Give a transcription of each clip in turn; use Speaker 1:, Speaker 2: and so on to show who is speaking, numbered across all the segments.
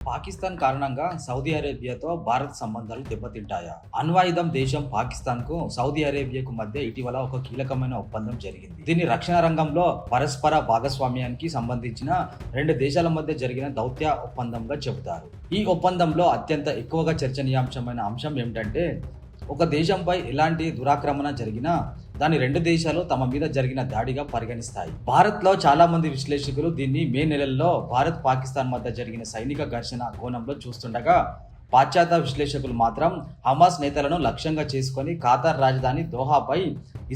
Speaker 1: పాకిస్తాన్ కారణంగా సౌదీ అరేబియాతో భారత్ సంబంధాలు దెబ్బతింటాయా? అణ్వాయుధం దేశం పాకిస్తాన్కు సౌదీ అరేబియాకు మధ్య ఇటీవల ఒక కీలకమైన ఒప్పందం జరిగింది. దీన్ని రక్షణ రంగంలో పరస్పర భాగస్వామ్యానికి సంబంధించిన రెండు దేశాల మధ్య జరిగిన దౌత్య ఒప్పందంగా చెబుతారు. ఈ ఒప్పందంలో అత్యంత ఎక్కువగా చర్చనీయాంశమైన అంశం ఏమిటంటే, ఒక దేశంపై ఎలాంటి దురాక్రమణ జరిగినా దాని రెండు దేశాలు తమ మీద జరిగిన దాడిగా పరిగణిస్తాయి. భారత్లో చాలా మంది విశ్లేషకులు దీన్ని మే నెలల్లో భారత్ పాకిస్తాన్ మధ్య జరిగిన సైనిక ఘర్షణ కోణంలో చూస్తుండగా, పాశ్చాత్య విశ్లేషకులు మాత్రం హమాస్ నేతలను లక్ష్యంగా చేసుకొని ఖతార్ రాజధాని దోహాపై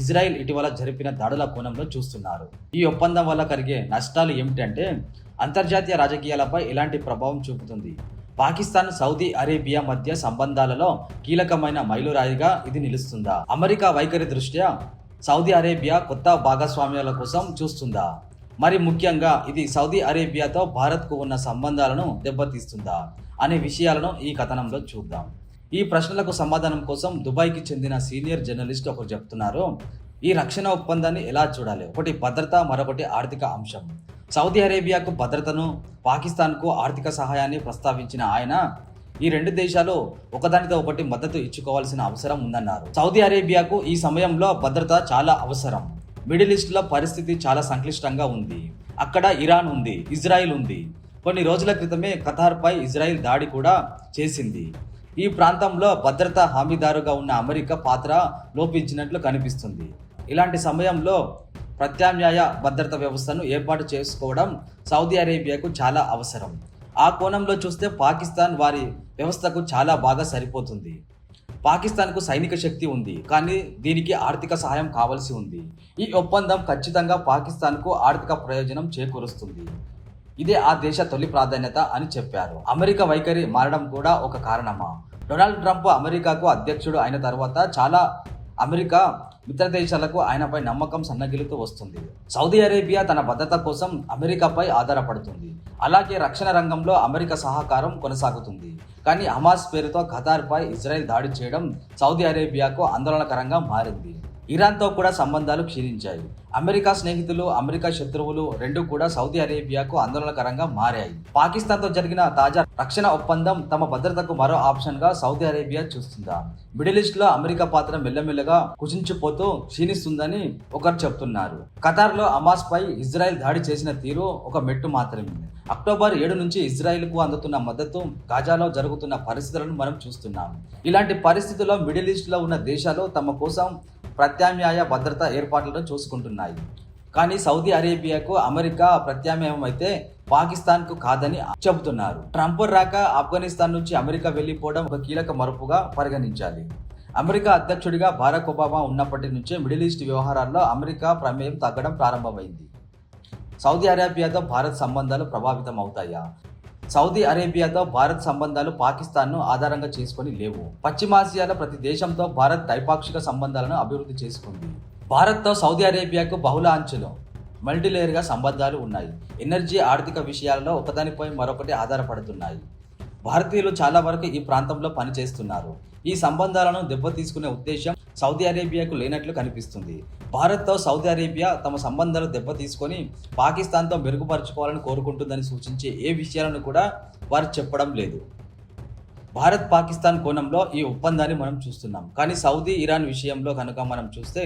Speaker 1: ఇజ్రాయెల్ ఇటీవల జరిపిన దాడుల కోణంలో చూస్తున్నారు. ఈ ఒప్పందం వల్ల కలిగే నష్టాలు ఏమిటంటే, అంతర్జాతీయ రాజకీయాలపై ఎలాంటి ప్రభావం చూపుతుంది, పాకిస్తాన్ సౌదీ అరేబియా మధ్య సంబంధాలలో కీలకమైన మైలురాయిగా ఇది నిలుస్తుందా, అమెరికా వైఖరి దృష్ట్యా సౌదీ అరేబియా కొత్త భాగస్వామ్యాల కోసం చూస్తుందా, మరి ముఖ్యంగా ఇది సౌదీ అరేబియాతో భారత్కు ఉన్న సంబంధాలను దెబ్బతీస్తుందా అనే విషయాలను ఈ కథనంలో చూద్దాం. ఈ ప్రశ్నలకు సమాధానం కోసం దుబాయ్కి చెందిన సీనియర్ జర్నలిస్ట్ ఒకరు చెప్తున్నారు. ఈ రక్షణ ఒప్పందాన్ని ఎలా చూడాలి? ఒకటి భద్రత, మరొకటి ఆర్థిక అంశం. సౌదీ అరేబియాకు భద్రతను, పాకిస్తాన్కు ఆర్థిక సహాయాన్ని ప్రస్తావించిన ఆయన, ఈ రెండు దేశాలు ఒకదానితో ఒకటి మద్దతు ఇచ్చుకోవాల్సిన అవసరం ఉందన్నారు. సౌదీ అరేబియాకు ఈ సమయంలో భద్రత చాలా అవసరం. మిడిల్ ఈస్ట్లో పరిస్థితి చాలా సంక్లిష్టంగా ఉంది. అక్కడ ఇరాన్ ఉంది, ఇజ్రాయిల్ ఉంది. కొన్ని రోజుల క్రితమే ఖతార్పై ఇజ్రాయిల్ దాడి కూడా చేసింది. ఈ ప్రాంతంలో భద్రతా హామీదారుగా ఉన్న అమెరికా పాత్ర లోపించినట్లు కనిపిస్తుంది. ఇలాంటి సమయంలో ప్రత్యామ్నాయ భద్రత వ్యవస్థను ఏర్పాటు చేసుకోవడం సౌదీ అరేబియాకు చాలా అవసరం. ఆ కోణంలో చూస్తే పాకిస్తాన్ వారి వ్యవస్థకు చాలా బాగా సరిపోతుంది. పాకిస్తాన్కు సైనిక శక్తి ఉంది, కానీ దీనికి ఆర్థిక సహాయం కావాల్సి ఉంది. ఈ ఒప్పందం ఖచ్చితంగా పాకిస్తాన్కు ఆర్థిక ప్రయోజనం చేకూరుస్తుంది. ఇదే ఆ దేశ తొలి ప్రాధాన్యత అని చెప్పారు. అమెరికా వైఖరి మారడం కూడా ఒక కారణమా? డొనాల్డ్ ట్రంప్ అమెరికాకు అధ్యక్షుడు అయిన తర్వాత చాలా అమెరికా మిత్ర దేశాలకు ఆయనపై నమ్మకం సన్నగిలుతూ వస్తుంది. సౌదీ అరేబియా తన భద్రత కోసం అమెరికాపై ఆధారపడుతుంది. అలాగే రక్షణ రంగంలో అమెరికా సహకారం కొనసాగుతుంది. కానీ హమాస్ పేరుతో ఖతార్పై ఇజ్రాయెల్ దాడి చేయడం సౌదీ అరేబియాకు ఆందోళనకరంగా మారింది. ఇరాన్తో కూడా సంబంధాలు క్షీణించాయి. అమెరికా స్నేహితులు, అమెరికా శత్రువులు రెండు కూడా సౌదీ అరేబియాకు ఆందోళనకరంగా మారాయి. పాకిస్తాన్తో జరిగిన తాజా రక్షణ ఒప్పందం తమ భద్రతకు మరో ఆప్షన్గా సౌదీ అరేబియా చూస్తుందా? మిడిల్ ఈస్ట్లో అమెరికా పాత్ర మెల్లమెల్లగా కుచించిపోతూ క్షీణిస్తుందని ఒకరు చెప్తున్నారు. ఖతార్లో హమాస్ పై ఇజ్రాయెల్ దాడి చేసిన తీరు ఒక మెట్టు మాత్రమే. అక్టోబర్ 7 నుంచి ఇజ్రాయెల్కు అందుతున్న మద్దతు, గాజాలో జరుగుతున్న పరిస్థితులను మనం చూస్తున్నాం. ఇలాంటి పరిస్థితుల్లో మిడిల్ ఈస్ట్లో ఉన్న దేశాలు తమ కోసం ప్రత్యామ్నాయ భద్రత ఏర్పాట్లను చూసుకుంటున్నాయి. కానీ సౌదీ అరేబియాకు అమెరికా ప్రత్యామ్నాయం అయితే పాకిస్తాన్కు కాదని చెబుతున్నారు. ట్రంప్ రాక ఆఫ్ఘనిస్తాన్ నుంచి అమెరికా వెళ్లిపోవడం ఒక కీలక మలుపుగా పరిగణించాలి. అమెరికా అధ్యక్షుడిగా బరాక్ ఒబామా ఉన్నప్పటి నుంచే మిడిల్ ఈస్ట్ వ్యవహారాల్లో అమెరికా ప్రమేయం తగ్గడం ప్రారంభమైంది. సౌదీ అరేబియాతో భారత్ సంబంధాలు ప్రభావితం అవుతాయా? సౌదీ అరేబియాతో భారత్ సంబంధాలు పాకిస్తాన్ను ఆధారంగా చేసుకొని లేవు. పశ్చిమాసియాలో ప్రతి దేశంతో భారత్ ద్వైపాక్షిక సంబంధాలను అభివృద్ధి చేసుకుంది. భారత్తో సౌదీ అరేబియాకు బహుళ అంచెలు, మల్టీలేయర్గా సంబంధాలు ఉన్నాయి. ఎనర్జీ, ఆర్థిక విషయాలలో ఒకదానిపై మరొకటి ఆధారపడుతున్నాయి. భారతీయులు చాలా వరకు ఈ ప్రాంతంలో పనిచేస్తున్నారు. ఈ సంబంధాలను దెబ్బతీసుకునే ఉద్దేశం సౌదీ అరేబియాకు లేనట్లు కనిపిస్తుంది. భారత్తో సౌదీ అరేబియా తమ సంబంధాలు దెబ్బతీసుకొని పాకిస్తాన్తో మెరుగుపరుచుకోవాలని కోరుకుంటుందని సూచించే ఏ విషయాలను కూడా వారు చెప్పడం లేదు. భారత్ పాకిస్తాన్ కోణంలో ఈ ఒప్పందాన్ని మనం చూస్తున్నాం. కానీ సౌదీ ఇరాన్ విషయంలో కనుక మనం చూస్తే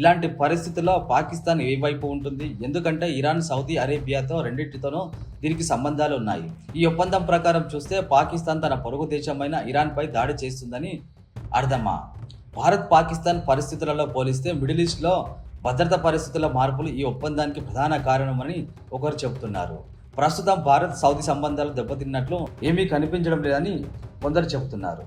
Speaker 1: ఇలాంటి పరిస్థితుల్లో పాకిస్తాన్ ఏ వైపు ఉంటుంది? ఎందుకంటే ఇరాన్ సౌదీ అరేబియాతో రెండింటితోనూ దీనికి సంబంధాలు ఉన్నాయి. ఈ ఒప్పందం ప్రకారం చూస్తే పాకిస్తాన్ తన పొరుగు దేశమైన ఇరాన్పై దాడి చేస్తుందని అర్థమా? భారత్ పాకిస్తాన్ పరిస్థితులలో పోలిస్తే మిడిల్ ఈస్ట్లో భద్రతా పరిస్థితుల మార్పులు ఈ ఒప్పందానికి ప్రధాన కారణమని ఒకరు చెబుతున్నారు. ప్రస్తుతం భారత్ సౌదీ సంబంధాలు దెబ్బతిన్నట్లు ఏమీ కనిపించడం లేదని కొందరు చెబుతున్నారు.